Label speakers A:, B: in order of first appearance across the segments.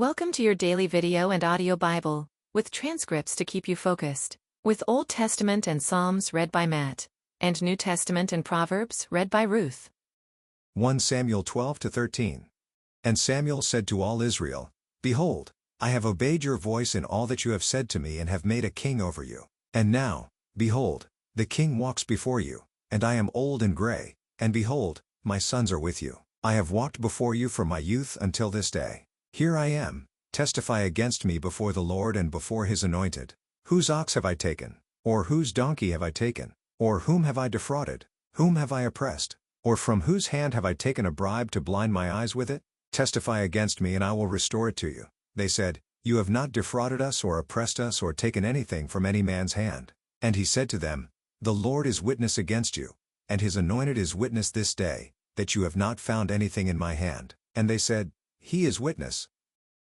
A: Welcome to your daily video and audio Bible, with transcripts to keep you focused, with Old Testament and Psalms read by Matt, and New Testament and Proverbs read by Ruth.
B: 1 Samuel 12-13. And Samuel said to all Israel, Behold, I have obeyed your voice in all that you have said to me and have made a king over you. And now, behold, the king walks before you, and I am old and gray, and behold, my sons are with you. I have walked before you from my youth until this day. Here I am, testify against me before the Lord and before his anointed. Whose ox have I taken? Or whose donkey have I taken? Or whom have I defrauded? Whom have I oppressed? Or from whose hand have I taken a bribe to blind my eyes with it? Testify against me and I will restore it to you. They said, You have not defrauded us or oppressed us or taken anything from any man's hand. And he said to them, The Lord is witness against you, and his anointed is witness this day, that you have not found anything in my hand. And they said, He is witness.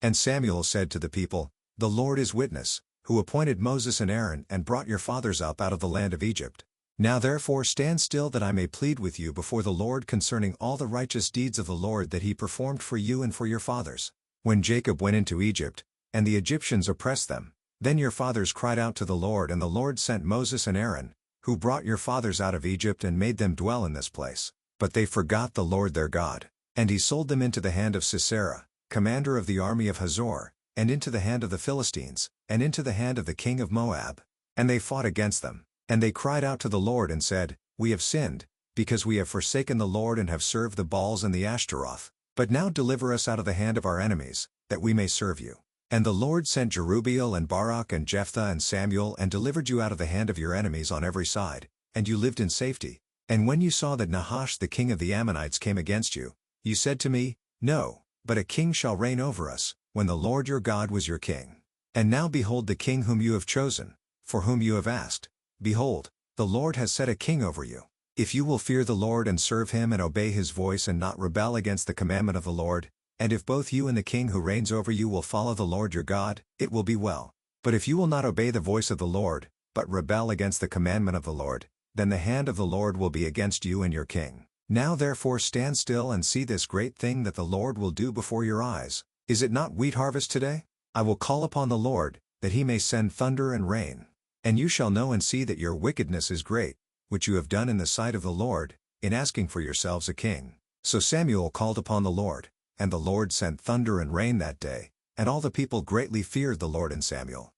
B: And Samuel said to the people, The Lord is witness, who appointed Moses and Aaron and brought your fathers up out of the land of Egypt. Now therefore stand still that I may plead with you before the Lord concerning all the righteous deeds of the Lord that he performed for you and for your fathers. When Jacob went into Egypt, and the Egyptians oppressed them, then your fathers cried out to the Lord, and the Lord sent Moses and Aaron, who brought your fathers out of Egypt and made them dwell in this place. But they forgot the Lord their God, and he sold them into the hand of Sisera, commander of the army of Hazor, and into the hand of the Philistines, and into the hand of the king of Moab. And they fought against them. And they cried out to the Lord and said, We have sinned, because we have forsaken the Lord and have served the Baals and the Ashtaroth. But now deliver us out of the hand of our enemies, that we may serve you. And the Lord sent Jerubbaal and Barak and Jephthah and Samuel and delivered you out of the hand of your enemies on every side, and you lived in safety. And when you saw that Nahash the king of the Ammonites came against you, you said to me, No, but a king shall reign over us, when the Lord your God was your king. And now behold the king whom you have chosen, for whom you have asked. Behold, the Lord has set a king over you. If you will fear the Lord and serve him and obey his voice and not rebel against the commandment of the Lord, and if both you and the king who reigns over you will follow the Lord your God, it will be well. But if you will not obey the voice of the Lord, but rebel against the commandment of the Lord, then the hand of the Lord will be against you and your king. Now therefore stand still and see this great thing that the Lord will do before your eyes. Is it not wheat harvest today? I will call upon the Lord, that he may send thunder and rain. And you shall know and see that your wickedness is great, which you have done in the sight of the Lord, in asking for yourselves a king. So Samuel called upon the Lord, and the Lord sent thunder and rain that day, and all the people greatly feared the Lord and Samuel.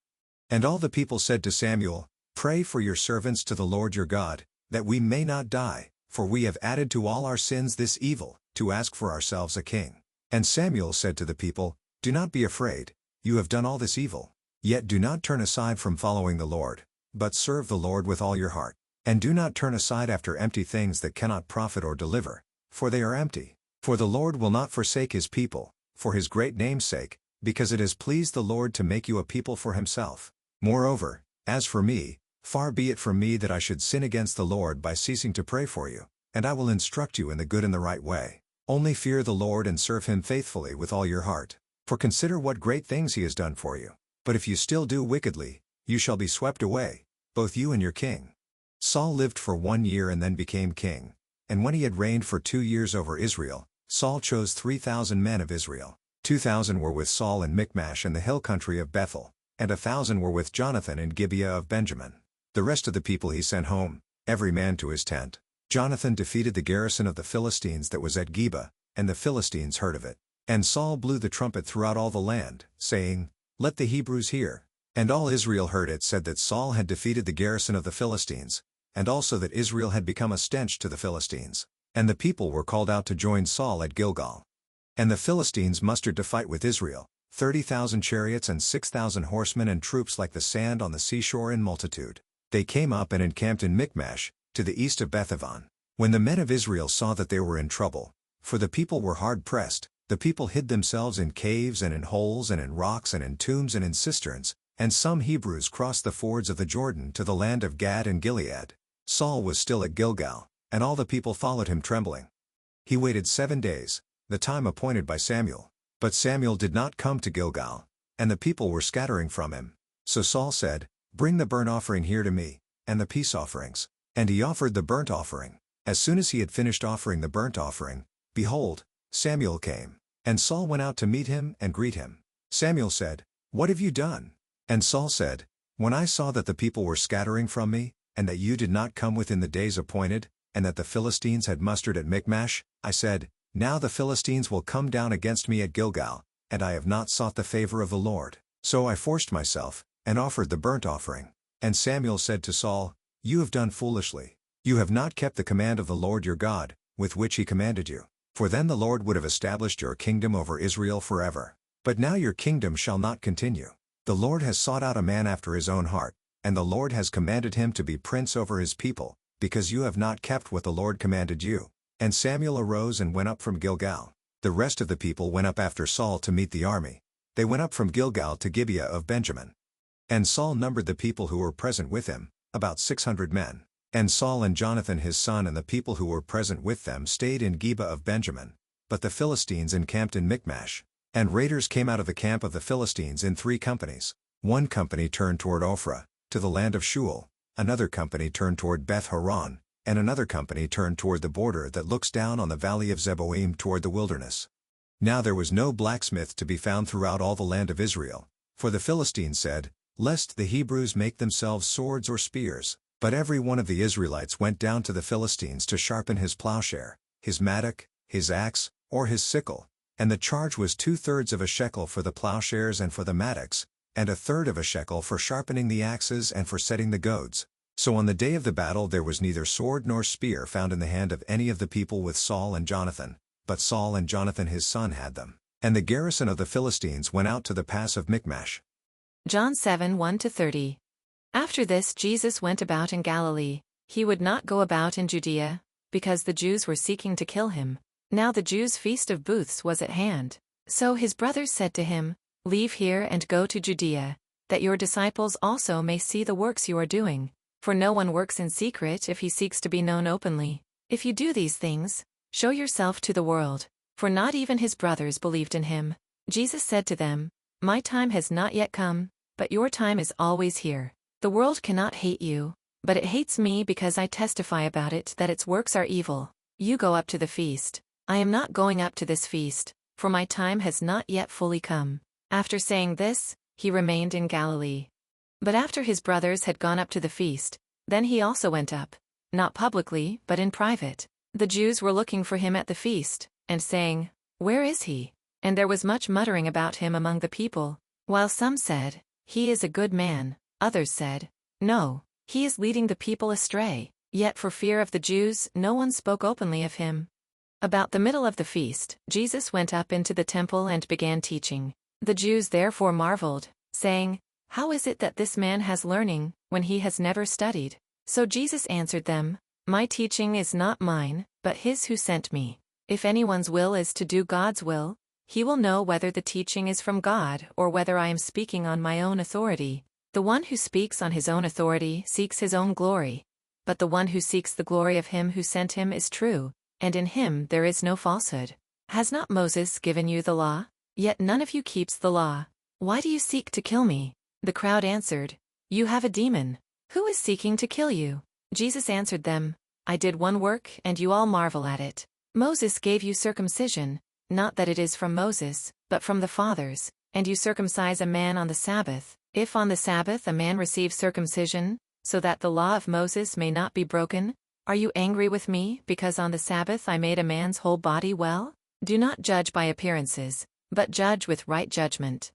B: And all the people said to Samuel, Pray for your servants to the Lord your God, that we may not die, for we have added to all our sins this evil, to ask for ourselves a king. And Samuel said to the people, Do not be afraid, you have done all this evil. Yet do not turn aside from following the Lord, but serve the Lord with all your heart. And do not turn aside after empty things that cannot profit or deliver, for they are empty. For the Lord will not forsake his people, for his great name's sake, because it has pleased the Lord to make you a people for himself. Moreover, as for me, far be it from me that I should sin against the Lord by ceasing to pray for you, and I will instruct you in the good and the right way. Only fear the Lord and serve him faithfully with all your heart. For consider what great things he has done for you. But if you still do wickedly, you shall be swept away, both you and your king. Saul lived for 1 year and then became king. And when he had reigned for 2 years over Israel, Saul chose 3,000 men of Israel. 2,000 were with Saul in Michmash and the hill country of Bethel, and 1,000 were with Jonathan in Gibeah of Benjamin. The rest of the people he sent home, every man to his tent. Jonathan defeated the garrison of the Philistines that was at Geba, and the Philistines heard of it. And Saul blew the trumpet throughout all the land, saying, Let the Hebrews hear. And all Israel heard it said that Saul had defeated the garrison of the Philistines, and also that Israel had become a stench to the Philistines. And the people were called out to join Saul at Gilgal. And the Philistines mustered to fight with Israel, 30,000 chariots and 6,000 horsemen and troops like the sand on the seashore in multitude. They came up and encamped in Michmash, to the east of Bethavan. When the men of Israel saw that they were in trouble, for the people were hard pressed, the people hid themselves in caves and in holes and in rocks and in tombs and in cisterns, and some Hebrews crossed the fords of the Jordan to the land of Gad and Gilead. Saul was still at Gilgal, and all the people followed him trembling. He waited 7 days, the time appointed by Samuel. But Samuel did not come to Gilgal, and the people were scattering from him. So Saul said, Bring the burnt offering here to me, and the peace offerings. And he offered the burnt offering. As soon as he had finished offering the burnt offering, behold, Samuel came. And Saul went out to meet him and greet him. Samuel said, "What have you done?" And Saul said, "When I saw that the people were scattering from me, and that you did not come within the days appointed, and that the Philistines had mustered at Michmash, I said, Now the Philistines will come down against me at Gilgal, and I have not sought the favor of the Lord. So I forced myself, and offered the burnt offering." And Samuel said to Saul, "You have done foolishly. You have not kept the command of the Lord your God, with which he commanded you. For then the Lord would have established your kingdom over Israel forever. But now your kingdom shall not continue. The Lord has sought out a man after his own heart, and the Lord has commanded him to be prince over his people, because you have not kept what the Lord commanded you." And Samuel arose and went up from Gilgal. The rest of the people went up after Saul to meet the army. They went up from Gilgal to Gibeah of Benjamin. And Saul numbered the people who were present with him, about 600 men. And Saul and Jonathan his son and the people who were present with them stayed in Gibeah of Benjamin. But the Philistines encamped in Michmash. And raiders came out of the camp of the Philistines in 3 companies. One company turned toward Ophrah, to the land of Shual, another company turned toward Beth-horon, and another company turned toward the border that looks down on the valley of Zeboim toward the wilderness. Now there was no blacksmith to be found throughout all the land of Israel, for the Philistines said, "Lest the Hebrews make themselves swords or spears." But every one of the Israelites went down to the Philistines to sharpen his plowshare, his mattock, his axe, or his sickle, and the charge was 2/3 of a shekel for the plowshares and for the mattocks, and 1/3 of a shekel for sharpening the axes and for setting the goads. So on the day of the battle there was neither sword nor spear found in the hand of any of the people with Saul and Jonathan, but Saul and Jonathan his son had them. And the garrison of the Philistines went out to the pass of Michmash.
A: John 7, 1-30. After this Jesus went about in Galilee. He would not go about in Judea, because the Jews were seeking to kill him. Now the Jews' feast of booths was at hand. So his brothers said to him, "Leave here and go to Judea, that your disciples also may see the works you are doing. For no one works in secret if he seeks to be known openly. If you do these things, show yourself to the world." For not even his brothers believed in him. Jesus said to them, "My time has not yet come, but your time is always here. The world cannot hate you, but it hates me because I testify about it that its works are evil. You go up to the feast. I am not going up to this feast, for my time has not yet fully come." After saying this, he remained in Galilee. But after his brothers had gone up to the feast, then he also went up, not publicly but in private. The Jews were looking for him at the feast, and saying, "Where is he?" And there was much muttering about him among the people, while some said, "He is a good man." Others said, "No, he is leading the people astray." Yet for fear of the Jews no one spoke openly of him. About the middle of the feast, Jesus went up into the temple and began teaching. The Jews therefore marveled, saying, "How is it that this man has learning, when he has never studied?" So Jesus answered them, "My teaching is not mine, but his who sent me. If anyone's will is to do God's will, he will know whether the teaching is from God or whether I am speaking on my own authority. The one who speaks on his own authority seeks his own glory. But the one who seeks the glory of him who sent him is true, and in him there is no falsehood. Has not Moses given you the law? Yet none of you keeps the law. Why do you seek to kill me?" The crowd answered, "You have a demon. Who is seeking to kill you?" Jesus answered them, "I did one work and you all marvel at it. Moses gave you circumcision, not that it is from Moses, but from the fathers, and you circumcise a man on the Sabbath. If on the Sabbath a man receives circumcision, so that the law of Moses may not be broken, are you angry with me because on the Sabbath I made a man's whole body well? Do not judge by appearances, but judge with right judgment."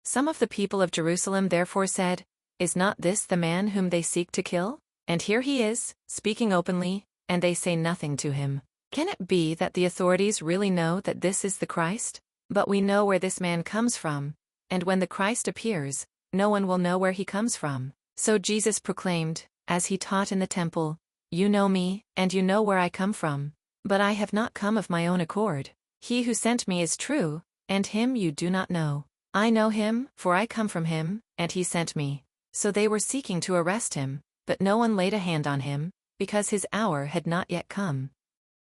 A: Some of the people of Jerusalem therefore said, "Is not this the man whom they seek to kill? And here he is, speaking openly, and they say nothing to him. Can it be that the authorities really know that this is the Christ? But we know where this man comes from, and when the Christ appears, no one will know where he comes from." So Jesus proclaimed, as he taught in the temple, "You know me, and you know where I come from. But I have not come of my own accord. He who sent me is true, and him you do not know. I know him, for I come from him, and he sent me." So they were seeking to arrest him, but no one laid a hand on him, because his hour had not yet come.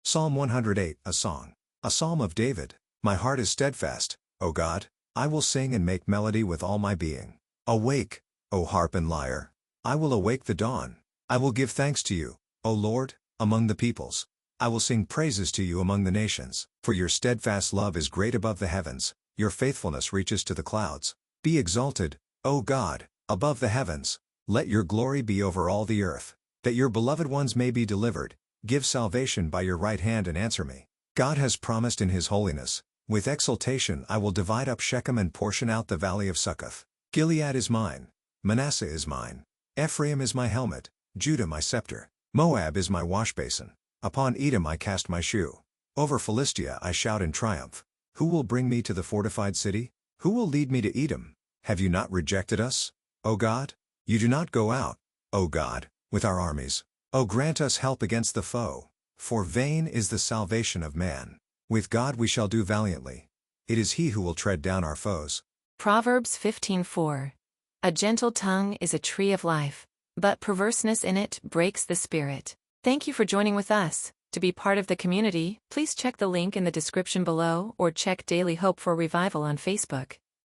B: Psalm 108, a song. A psalm of David. My heart is steadfast, O God, I will sing and make melody with all my being. Awake, O harp and lyre. I will awake the dawn. I will give thanks to you, O Lord, among the peoples. I will sing praises to you among the nations, for your steadfast love is great above the heavens. your faithfulness reaches to the clouds. Be exalted, O God, above the heavens. Let your glory be over all the earth, that your beloved ones may be delivered. Give salvation by your right hand and answer me. God has promised in his holiness, with exultation I will divide up Shechem and portion out the valley of Succoth. Gilead is mine, Manasseh is mine. Ephraim is my helmet, Judah my scepter. Moab is my washbasin. Upon Edom I cast my shoe. Over Philistia I shout in triumph. Who will bring me to the fortified city? Who will lead me to Edom? Have you not rejected us, O God? You do not go out, O God, with our armies. O grant us help against the foe, for vain is the salvation of man. With God we shall do valiantly. It is he who will tread down our foes.
A: Proverbs 15:4. A gentle tongue is a tree of life, but perverseness in it breaks the spirit. Thank you for joining with us. To be part of the community, please check the link in the description below or check Daily Hope for Revival on Facebook.